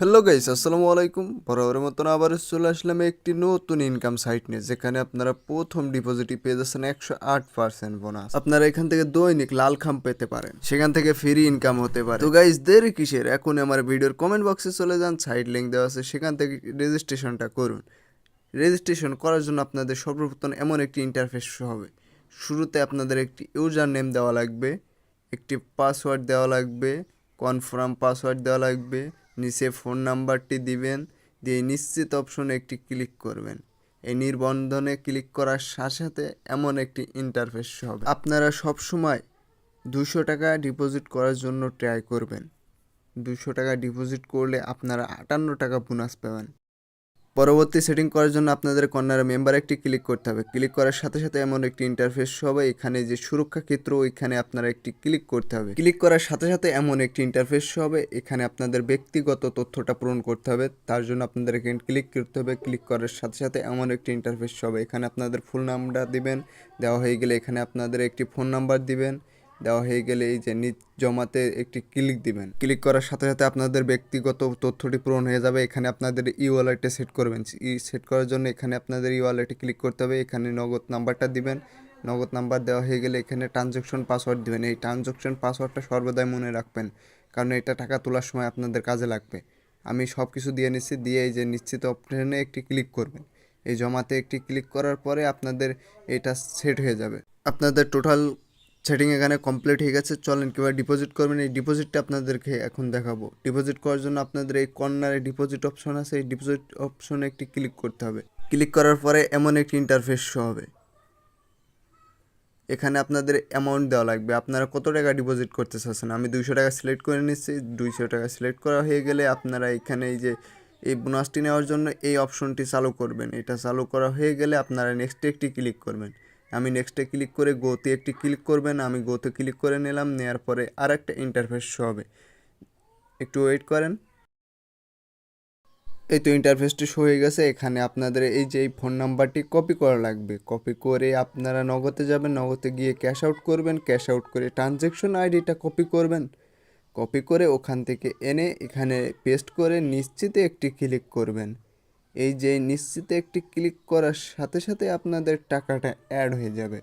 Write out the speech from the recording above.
Hello guys, আসসালামু আলাইকুম। বরাবরের মতন আবার চলে আসলাম একটি নতুন ইনকাম সাইট নিয়ে, যেখানে আপনারা প্রথম ডিপোজিটই পেয়ে যাচ্ছেন 108% বোনাস। আপনারা এখান থেকে দৈনিক লাল খাম পেতে পারেন, সেখান থেকে ফ্রি ইনকাম হতে পারে। তো গাইস, দেরি কিসের? এখন আমার ভিডিওর কমেন্ট বক্সে চলে যান, সাইড লিঙ্ক দেওয়া আছে, সেখান থেকে রেজিস্ট্রেশনটা করুন। রেজিস্ট্রেশন করার জন্য আপনাদের সর্বপ্রথম এমন একটি ইন্টারফেস হবে। শুরুতে আপনাদের একটি ইউজার নেম দেওয়া লাগবে, একটি পাসওয়ার্ড দেওয়া লাগবে, কনফার্ম পাসওয়ার্ড দেওয়া লাগবে, নিচে ফোন নাম্বারটি দিবেন, দিয়ে নিশ্চিত অপশনে একটি ক্লিক করবেন। এই নিবন্ধনে ক্লিক করার সাথে সাথে এমন একটি ইন্টারফেস হবে। আপনারা সবসময় 200 টাকা ডিপোজিট করার জন্য ট্রাই করবেন। 200 টাকা ডিপোজিট করলে আপনারা 58 টাকা বোনাস পাবেন। পরবর্তী সেটিং করার জন্য আপনাদের কর্নারে মেম্বার একটি ক্লিক করতে হবে। ক্লিক করার সাথে সাথে এমন একটি ইন্টারফেস হবে। এখানে যে সুরক্ষা ক্ষেত্র, ওইখানে আপনারা একটি ক্লিক করতে হবে। ক্লিক করার সাথে সাথে এমন একটি ইন্টারফেস হবে। এখানে আপনাদের ব্যক্তিগত তথ্যটা পূরণ করতে হবে। তার জন্য আপনাদের এখানে ক্লিক করতে হবে। ক্লিক করার সাথে সাথে এমন একটি ইন্টারফেস হবে। এখানে আপনাদের ফুল নামটা দিবেন। দেওয়া হয়ে গেলে এখানে আপনাদের একটি ফোন নাম্বার দিবেন। দেওয়া হয়ে গেলে এই যে জমাতে একটি ক্লিক দিবেন। ক্লিক করার সাথে সাথে আপনাদের ব্যক্তিগত তথ্যটি পূরণ হয়ে যাবে। এখানে আপনাদের ই ওয়ালেটে সেট করবেন। সেট করার জন্য এখানে আপনাদের ই ওয়ালেটে ক্লিক করতে হবে। এখানে নগদ নাম্বারটা দিবেন। নগদ নাম্বার দেওয়া হয়ে গেলে এখানে ট্রানজ্যাকশন পাসওয়ার্ড দিবেন। এই ট্রানজ্যাকশন পাসওয়ার্ডটা সর্বদাই মনে রাখবেন, কারণ এটা টাকা তোলার সময় আপনাদের কাজে লাগবে। আমি সব কিছু দিয়ে নিচ্ছি। দিয়ে এই যে নিশ্চিত অপশনে একটি ক্লিক করবেন। এই জমাতে একটি ক্লিক করার পরে আপনাদের এটা সেট হয়ে যাবে। আপনাদের টোটাল সেটিং এখানে কমপ্লিট হয়ে গেছে। চলেন কীভাবে ডিপোজিট করবেন, এই ডিপোজিটটা আপনাদেরকে এখন দেখাবো। ডিপোজিট করার জন্য আপনাদের এই কর্নারে ডিপোজিট অপশন আছে, এই ডিপোজিট অপশনে একটি ক্লিক করতে হবে। ক্লিক করার পরে এমন একটি ইন্টারফেস শো হবে। এখানে আপনাদের অ্যামাউন্ট দেওয়া লাগবে, আপনারা কত টাকা ডিপোজিট করতে চাচ্ছেন। আমি 200 টাকা সিলেক্ট করে নিচ্ছি। 200 টাকা সিলেক্ট করা হয়ে গেলে আপনারা এখানে এই যে এই বোনাসটি নেওয়ার জন্য এই অপশনটি চালু করবেন। এটা চালু করা হয়ে গেলে আপনারা নেক্সটে একটি ক্লিক করবেন। আমি নেক্সটে ক্লিক করে গোতে একটি ক্লিক করবেন। আমি গোতে ক্লিক করে নিলাম। নেওয়ার পরে আর একটা ইন্টারফেস শো হবে, একটু ওয়েট করেন। এই তো ইন্টারফেসটি শো হয়ে গেছে। এখানে আপনাদের এই যে এই ফোন নাম্বারটি কপি করা লাগবে। কপি করে আপনারা নগদে যাবেন, নগদে গিয়ে ক্যাশ আউট করবেন। ক্যাশ আউট করে ট্রানজ্যাকশন আইডিটা কপি করবেন। কপি করে ওখান থেকে এনে এখানে পেস্ট করে নিশ্চিতে একটি ক্লিক করবেন। এই যে নিশ্চিতে একটি ক্লিক করার সাথে সাথে আপনাদের টাকাটা অ্যাড হয়ে যাবে।